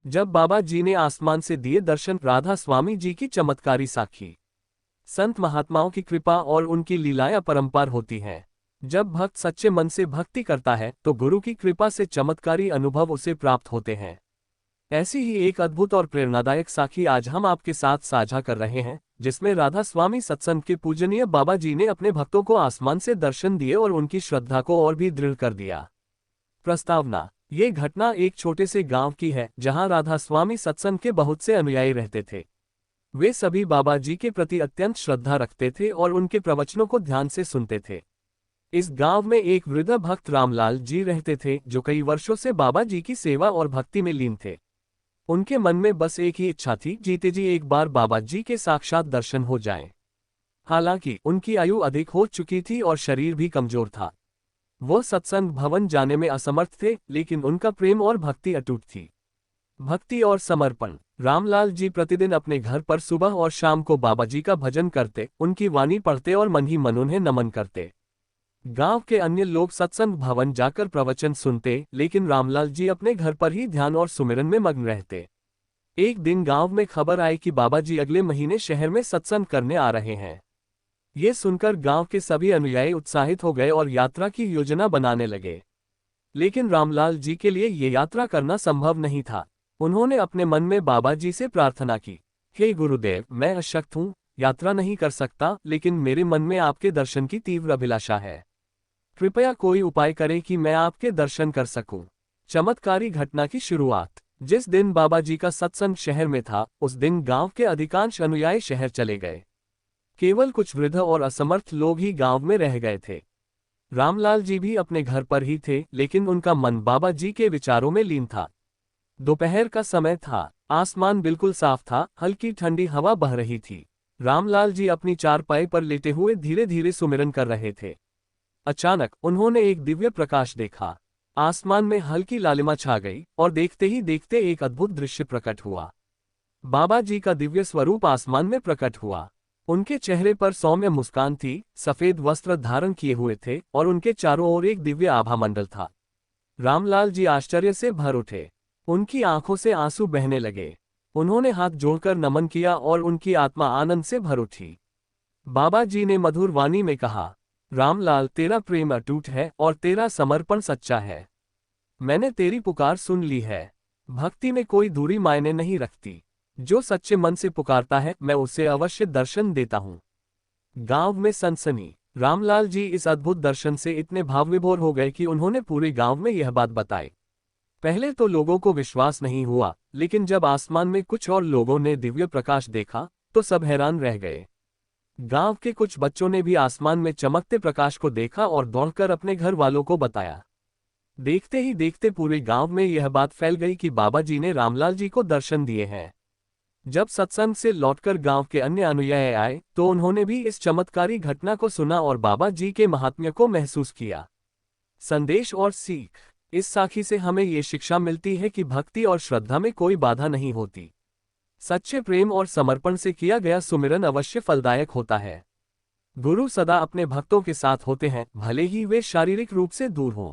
जब बाबा जी ने आसमान से दिए दर्शन, राधा स्वामी जी की चमत्कारी साखी। संत महात्माओं की कृपा और उनकी लीलाएं अपरंपार होती हैं। जब भक्त सच्चे मन से भक्ति करता है तो गुरु की कृपा से चमत्कारी अनुभव उसे प्राप्त होते हैं। ऐसी ही एक अद्भुत और प्रेरणादायक साखी आज हम आपके साथ साझा कर रहे हैं, जिसमें राधा स्वामी सत्संग के पूजनीय बाबा जी ने अपने भक्तों को आसमान से दर्शन दिए और उनकी श्रद्धा को और भी दृढ़ कर दिया। प्रस्तावना: ये घटना एक छोटे से गांव की है जहां राधा स्वामी सत्संग के बहुत से अनुयायी रहते थे। वे सभी बाबा जी के प्रति अत्यंत श्रद्धा रखते थे और उनके प्रवचनों को ध्यान से सुनते थे। इस गांव में एक वृद्ध भक्त रामलाल जी रहते थे जो कई वर्षों से बाबा जी की सेवा और भक्ति में लीन थे। उनके मन में बस एक ही इच्छा थी, जीते जी एक बार बाबा जी के साक्षात दर्शन हो जाएं। हालांकि उनकी आयु अधिक हो चुकी थी और शरीर भी कमजोर था। वो सत्संग भवन जाने में असमर्थ थे, लेकिन उनका प्रेम और भक्ति अटूट थी। भक्ति और समर्पण: रामलाल जी प्रतिदिन अपने घर पर सुबह और शाम को बाबा जी का भजन करते, उनकी वाणी पढ़ते और मन ही मन उन्हें नमन करते। गांव के अन्य लोग सत्संग भवन जाकर प्रवचन सुनते, लेकिन रामलाल जी अपने घर पर ही ध्यान और सुमिरन में मग्न रहते। एक दिन गांव में खबर आई कि बाबा जी अगले महीने शहर में सत्संग करने आ रहे हैं। ये सुनकर गांव के सभी अनुयायी उत्साहित हो गए और यात्रा की योजना बनाने लगे। लेकिन रामलाल जी के लिए ये यात्रा करना संभव नहीं था। उन्होंने अपने मन में बाबा जी से प्रार्थना की, हे गुरुदेव, मैं अशक्त हूँ, यात्रा नहीं कर सकता, लेकिन मेरे मन में आपके दर्शन की तीव्र अभिलाषा है। कृपया कोई उपाय करें कि मैं आपके दर्शन कर सकूं। चमत्कारी घटना की शुरुआत: जिस दिन बाबा जी का सत्संग शहर में था, उस दिन गांव के अधिकांश अनुयायी शहर चले गए। केवल कुछ वृद्ध और असमर्थ लोग ही गांव में रह गए थे। रामलाल जी भी अपने घर पर ही थे, लेकिन उनका मन बाबा जी के विचारों में लीन था। दोपहर का समय था, आसमान बिल्कुल साफ था, हल्की ठंडी हवा बह रही थी। रामलाल जी अपनी चारपाई पर लेटे हुए धीरे धीरे सुमिरन कर रहे थे। अचानक उन्होंने एक दिव्य प्रकाश देखा। आसमान में हल्की लालिमा छा गई और देखते ही देखते एक अद्भुत दृश्य प्रकट हुआ। बाबा जी का दिव्य स्वरूप आसमान में प्रकट हुआ। उनके चेहरे पर सौम्य मुस्कान थी, सफेद वस्त्र धारण किए हुए थे और उनके चारों ओर एक दिव्य आभा मंडल था। रामलाल जी आश्चर्य से भर उठे। उनकी आंखों से आंसू बहने लगे। उन्होंने हाथ जोड़कर नमन किया और उनकी आत्मा आनंद से भर उठी। बाबा जी ने मधुर वाणी में कहा, रामलाल, तेरा प्रेम अटूट है और तेरा समर्पण सच्चा है। मैंने तेरी पुकार सुन ली है। भक्ति में कोई दूरी मायने नहीं रखती। जो सच्चे मन से पुकारता है, मैं उसे अवश्य दर्शन देता हूँ। गांव में सनसनी: रामलाल जी इस अद्भुत दर्शन से इतने भावविभोर हो गए कि उन्होंने पूरे गांव में यह बात बताई। पहले तो लोगों को विश्वास नहीं हुआ, लेकिन जब आसमान में कुछ और लोगों ने दिव्य प्रकाश देखा तो सब हैरान रह गए। गांव के कुछ बच्चों ने भी आसमान में चमकते प्रकाश को देखा और दौड़कर अपने घर वालों को बताया। देखते ही देखते पूरे गांव में यह बात फैल गई कि बाबा जी ने रामलाल जी को दर्शन दिए हैं। जब सत्संग से लौटकर गांव के अन्य अनुयायी आए तो उन्होंने भी इस चमत्कारी घटना को सुना और बाबा जी के महात्म्य को महसूस किया। संदेश और सीख: इस साखी से हमें ये शिक्षा मिलती है कि भक्ति और श्रद्धा में कोई बाधा नहीं होती। सच्चे प्रेम और समर्पण से किया गया सुमिरन अवश्य फलदायक होता है। गुरु सदा अपने भक्तों के साथ होते हैं, भले ही वे शारीरिक रूप से दूर हों।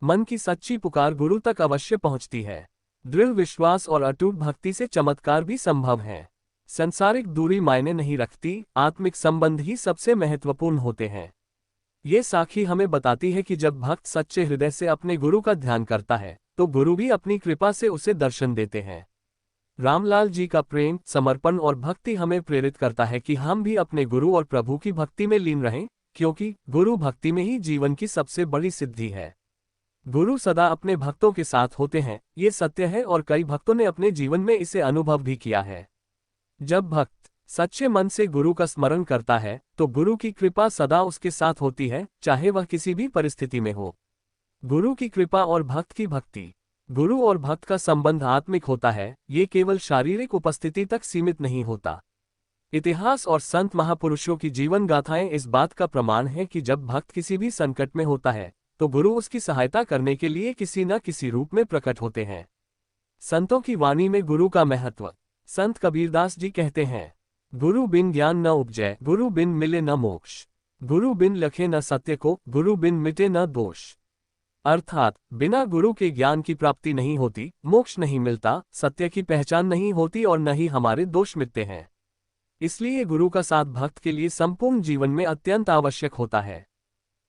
मन की सच्ची पुकार गुरु तक अवश्य पहुंचती है। दृढ़ विश्वास और अटूट भक्ति से चमत्कार भी संभव है। सांसारिक दूरी मायने नहीं रखती, आत्मिक संबंध ही सबसे महत्वपूर्ण होते हैं। ये साखी हमें बताती है कि जब भक्त सच्चे हृदय से अपने गुरु का ध्यान करता है तो गुरु भी अपनी कृपा से उसे दर्शन देते हैं। रामलाल जी का प्रेम, समर्पण और भक्ति हमें प्रेरित करता है कि हम भी अपने गुरु और प्रभु की भक्ति में लीन रहें, क्योंकि गुरु भक्ति में ही जीवन की सबसे बड़ी सिद्धि है। गुरु सदा अपने भक्तों के साथ होते हैं, ये सत्य है और कई भक्तों ने अपने जीवन में इसे अनुभव भी किया है। जब भक्त सच्चे मन से गुरु का स्मरण करता है तो गुरु की कृपा सदा उसके साथ होती है, चाहे वह किसी भी परिस्थिति में हो। गुरु की कृपा और भक्त की भक्ति: गुरु और भक्त का संबंध आत्मिक होता है, ये केवल शारीरिक उपस्थिति तक सीमित नहीं होता। इतिहास और संत महापुरुषों की जीवन गाथाएं इस बात का प्रमाण है कि जब भक्त किसी भी संकट में होता है तो गुरु उसकी सहायता करने के लिए किसी न किसी रूप में प्रकट होते हैं। संतों की वाणी में गुरु का महत्व: संत कबीरदास जी कहते हैं, गुरु बिन ज्ञान न उपजै, गुरु बिन मिले न मोक्ष, गुरु बिन लखे न सत्य को, गुरु बिन मिटे न दोष। अर्थात बिना गुरु के ज्ञान की प्राप्ति नहीं होती, मोक्ष नहीं मिलता, सत्य की पहचान नहीं होती और न ही हमारे दोष मिटते हैं। इसलिए गुरु का साथ भक्त के लिए संपूर्ण जीवन में अत्यंत आवश्यक होता है।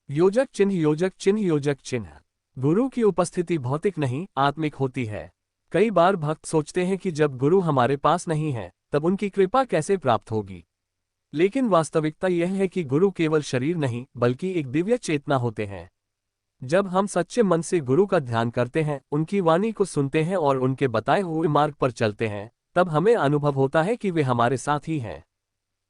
योजक चिन्ह, योजक चिन्ह, योजक चिन्ह। गुरु की उपस्थिति भौतिक नहीं, आत्मिक होती है। कई बार भक्त सोचते हैं कि जब गुरु हमारे पास नहीं है तब उनकी कृपा कैसे प्राप्त होगी। लेकिन वास्तविकता यह है कि गुरु केवल शरीर नहीं बल्कि एक दिव्य चेतना होते हैं। जब हम सच्चे मन से गुरु का ध्यान करते हैं, उनकी वाणी को सुनते हैं और उनके बताए हुए मार्ग पर चलते हैं, तब हमें अनुभव होता है कि वे हमारे साथ ही हैं।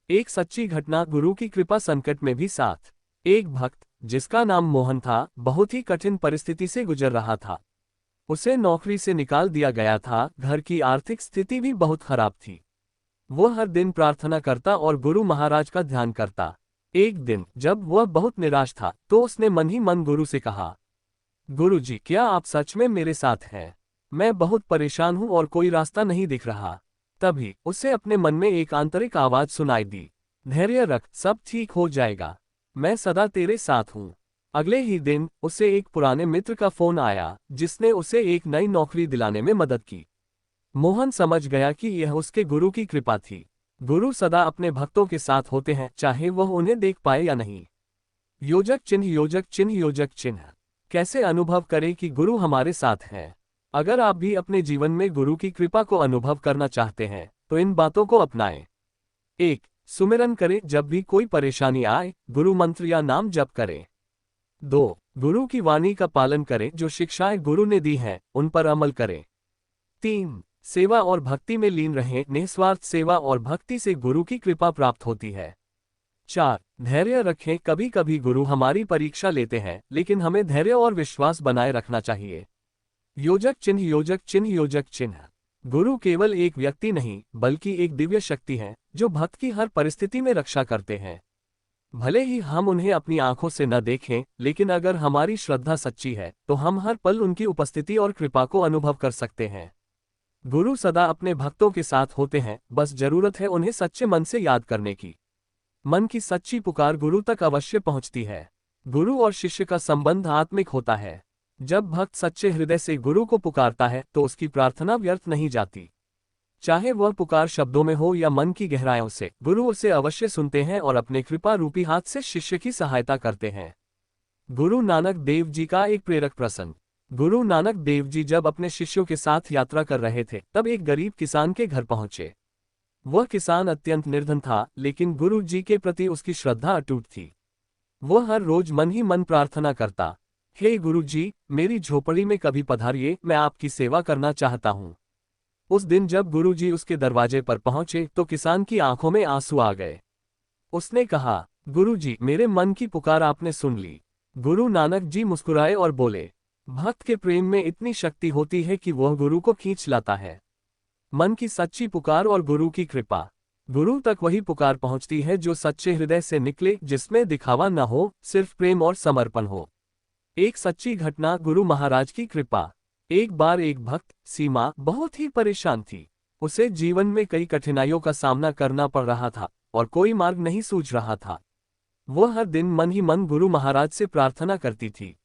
एक सच्ची घटना, गुरु की कृपा संकट में भी साथ। एक भक्त जिसका नाम मोहन था, बहुत ही कठिन परिस्थिति से गुजर रहा था। उसे नौकरी से निकाल दिया गया था, घर की आर्थिक स्थिति भी बहुत खराब थी। वह हर दिन प्रार्थना करता और गुरु महाराज का ध्यान करता। एक दिन जब वह बहुत निराश था तो उसने मन ही मन गुरु से कहा, गुरु जी, क्या आप सच में मेरे साथ हैं? मैं बहुत परेशान हूं और कोई रास्ता नहीं दिख रहा। तभी उसे अपने मन में एक आंतरिक आवाज सुनाई दी, धैर्य रख, सब ठीक हो जाएगा, मैं सदा तेरे साथ हूं। अगले ही दिन उसे एक पुराने मित्र का फोन आया जिसने उसे एक नई नौकरी दिलाने में मदद की। मोहन समझ गया कि यह उसके गुरु की कृपा थी। गुरु सदा अपने भक्तों के साथ होते हैं, चाहे वह उन्हें देख पाए या नहीं। योजक चिन्ह, योजक चिन्ह, योजक चिन्ह। कैसे अनुभव करें कि गुरु हमारे साथ हैं? अगर आप भी अपने जीवन में गुरु की कृपा को अनुभव करना चाहते हैं तो इन बातों को अपनाएं। 1. सुमिरन करें, जब भी कोई परेशानी आए गुरु मंत्र या नाम जप करें। 2. गुरु की वाणी का पालन करें, जो शिक्षाएं गुरु ने दी हैं उन पर अमल करें। 3. सेवा और भक्ति में लीन रहें, निस्वार्थ सेवा और भक्ति से गुरु की कृपा प्राप्त होती है। 4. धैर्य रखें, कभी कभी गुरु हमारी परीक्षा लेते हैं लेकिन हमें धैर्य और विश्वास बनाए रखना चाहिए। योजक चिन्ह, योजक चिन्ह, योजक चिन्ह। गुरु केवल एक व्यक्ति नहीं बल्कि एक दिव्य शक्ति है जो भक्त की हर परिस्थिति में रक्षा करते हैं। भले ही हम उन्हें अपनी आंखों से न देखें, लेकिन अगर हमारी श्रद्धा सच्ची है तो हम हर पल उनकी उपस्थिति और कृपा को अनुभव कर सकते हैं। गुरु सदा अपने भक्तों के साथ होते हैं, बस जरूरत है उन्हें सच्चे मन से याद करने की। मन की सच्ची पुकार गुरु तक अवश्य पहुंचती है। गुरु और शिष्य का संबंध आत्मिक होता है। जब भक्त सच्चे हृदय से गुरु को पुकारता है तो उसकी प्रार्थना व्यर्थ नहीं जाती। चाहे वह पुकार शब्दों में हो या मन की गहराइयों से, गुरु उसे अवश्य सुनते हैं और अपने कृपा रूपी हाथ से शिष्य की सहायता करते हैं। गुरु नानक देव जी का एक प्रेरक प्रसंग। गुरु नानक देव जी जब अपने शिष्यों के साथ यात्रा कर रहे थे तब एक गरीब किसान के घर पहुंचे। वह किसान अत्यंत निर्धन था, लेकिन गुरु जी के प्रति उसकी श्रद्धा अटूट थी। वह हर रोज मन ही मन प्रार्थना करता, हे गुरु जी, मेरी झोपड़ी में कभी पधारिए, मैं आपकी सेवा करना चाहता हूँ। उस दिन जब गुरु जी उसके दरवाजे पर पहुंचे तो किसान की आंखों में आंसू आ गए। उसने कहा, गुरु जी, मेरे मन की पुकार आपने सुन ली। गुरु नानक जी मुस्कुराए और बोले, भक्त के प्रेम में इतनी शक्ति होती है कि वह गुरु को खींच लाता है। मन की सच्ची पुकार और गुरु की कृपा। गुरु तक वही पुकार पहुंचती है जो सच्चे हृदय से निकले, जिसमें दिखावा न हो, सिर्फ प्रेम और समर्पण हो। एक सच्ची घटना, गुरु महाराज की कृपा। एक बार एक भक्त सीमा बहुत ही परेशान थी। उसे जीवन में कई कठिनाइयों का सामना करना पड़ रहा था और कोई मार्ग नहीं सूझ रहा था। वह हर दिन मन ही मन गुरु महाराज से प्रार्थना करती थी,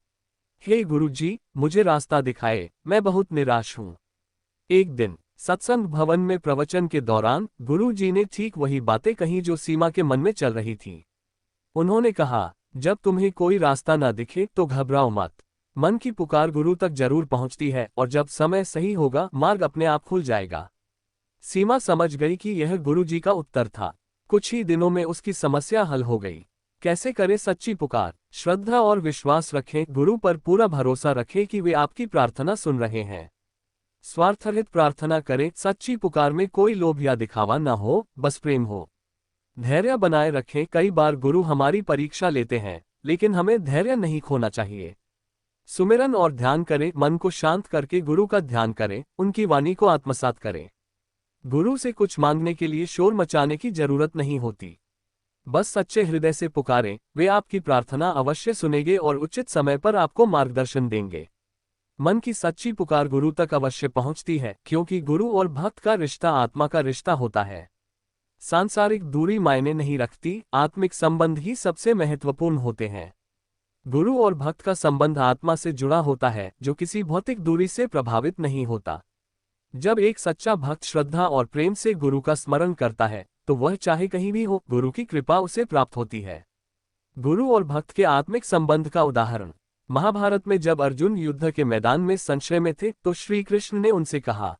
हे गुरु जी, मुझे रास्ता दिखाए, मैं बहुत निराश हूँ। एक दिन सत्संग भवन में प्रवचन के दौरान गुरु जी ने ठीक वही बातें कही जो सीमा के मन में चल रही थी। उन्होंने कहा, जब तुम्हें कोई रास्ता न दिखे तो घबराओ मत। मन की पुकार गुरु तक जरूर पहुंचती है और जब समय सही होगा मार्ग अपने आप खुल जाएगा। सीमा समझ गई कि यह गुरु जी का उत्तर था। कुछ ही दिनों में उसकी समस्या हल हो गई। कैसे करें सच्ची पुकार? श्रद्धा और विश्वास रखें, गुरु पर पूरा भरोसा रखें कि वे आपकी प्रार्थना सुन रहे हैं। स्वार्थरहित प्रार्थना करें, सच्ची पुकार में कोई लोभ या दिखावा न हो, बस प्रेम हो। धैर्य बनाए रखें, कई बार गुरु हमारी परीक्षा लेते हैं लेकिन हमें धैर्य नहीं खोना चाहिए। सुमिरन और ध्यान करें, मन को शांत करके गुरु का ध्यान करें, उनकी वाणी को आत्मसात करें। गुरु से कुछ मांगने के लिए शोर मचाने की जरूरत नहीं होती। बस सच्चे हृदय से पुकारें, वे आपकी प्रार्थना अवश्य सुनेंगे और उचित समय पर आपको मार्गदर्शन देंगे। मन की सच्ची पुकार गुरु तक अवश्य पहुंचती है, क्योंकि गुरु और भक्त का रिश्ता आत्मा का रिश्ता होता है। सांसारिक दूरी मायने नहीं रखती, आत्मिक संबंध ही सबसे महत्वपूर्ण होते हैं। गुरु और भक्त का संबंध आत्मा से जुड़ा होता है, जो किसी भौतिक दूरी से प्रभावित नहीं होता। जब एक सच्चा भक्त श्रद्धा और प्रेम से गुरु का स्मरण करता है, तो वह चाहे कहीं भी हो, गुरु की कृपा उसे प्राप्त होती है। गुरु और भक्त के आत्मिक संबंध का उदाहरण। महाभारत में जब अर्जुन युद्ध के मैदान में संशय में थे, तो श्री कृष्ण ने उनसे कहा,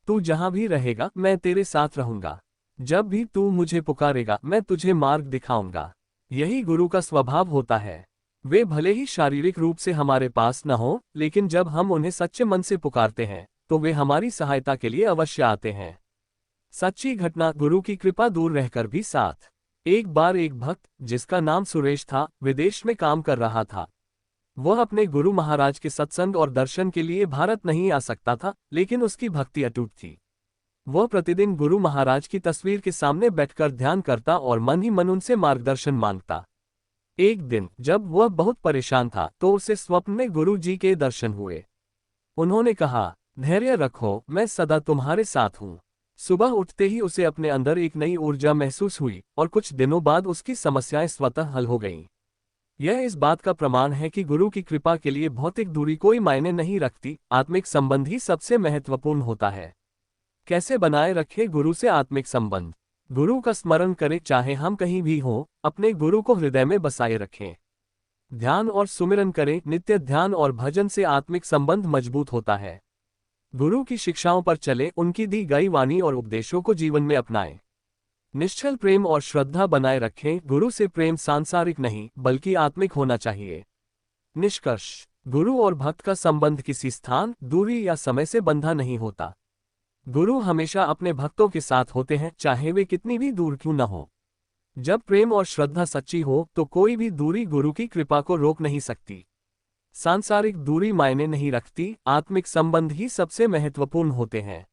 तू जहां भी रहेगा मैं तेरे साथ रहूंगा। जब भी तू मुझे पुकारेगा मैं तुझे मार्ग दिखाऊंगा। यही गुरु का स्वभाव होता है। वे भले ही शारीरिक रूप से हमारे पास न हो, लेकिन जब हम उन्हें सच्चे मन से पुकारते हैं, तो वे हमारी सहायता के लिए अवश्य आते हैं। सच्ची घटना, गुरु की कृपा दूर रहकर भी साथ। एक बार एक भक्त, जिसका नाम सुरेश था, विदेश में काम कर रहा था। वह अपने गुरु महाराज के सत्संग और दर्शन के लिए भारत नहीं आ सकता था, लेकिन उसकी भक्ति अटूट थी। वह प्रतिदिन गुरु महाराज की तस्वीर के सामने बैठकर ध्यान करता और मन ही मन उनसे मार्गदर्शन मांगता। एक दिन जब वह बहुत परेशान था, तो उसे स्वप्न में गुरु जी के दर्शन हुए। उन्होंने कहा, धैर्य रखो, मैं सदा तुम्हारे साथ हूँ। सुबह उठते ही उसे अपने अंदर एक नई ऊर्जा महसूस हुई और कुछ दिनों बाद उसकी समस्याएं स्वतः हल हो गईं। यह इस बात का प्रमाण है कि गुरु की कृपा के लिए भौतिक दूरी कोई मायने नहीं रखती, आत्मिक संबंध ही सबसे महत्वपूर्ण होता है। कैसे बनाए रखें गुरु से आत्मिक संबंध? गुरु का स्मरण करें, चाहे हम कहीं भी हों, अपने गुरु को हृदय में बसाए रखें। ध्यान और सुमिरन करें, नित्य ध्यान और भजन से आत्मिक संबंध मजबूत होता है। गुरु की शिक्षाओं पर चले, उनकी दी गई वाणी और उपदेशों को जीवन में अपनाएं। निश्चल प्रेम और श्रद्धा बनाए रखें, गुरु से प्रेम सांसारिक नहीं बल्कि आत्मिक होना चाहिए। निष्कर्ष, गुरु और भक्त का संबंध किसी स्थान, दूरी या समय से बंधा नहीं होता। गुरु हमेशा अपने भक्तों के साथ होते हैं, चाहे वे कितनी भी दूर क्यों न हो। जब प्रेम और श्रद्धा सच्ची हो, तो कोई भी दूरी गुरु की कृपा को रोक नहीं सकती। सांसारिक दूरी मायने नहीं रखती, आत्मिक संबंध ही सबसे महत्वपूर्ण होते हैं।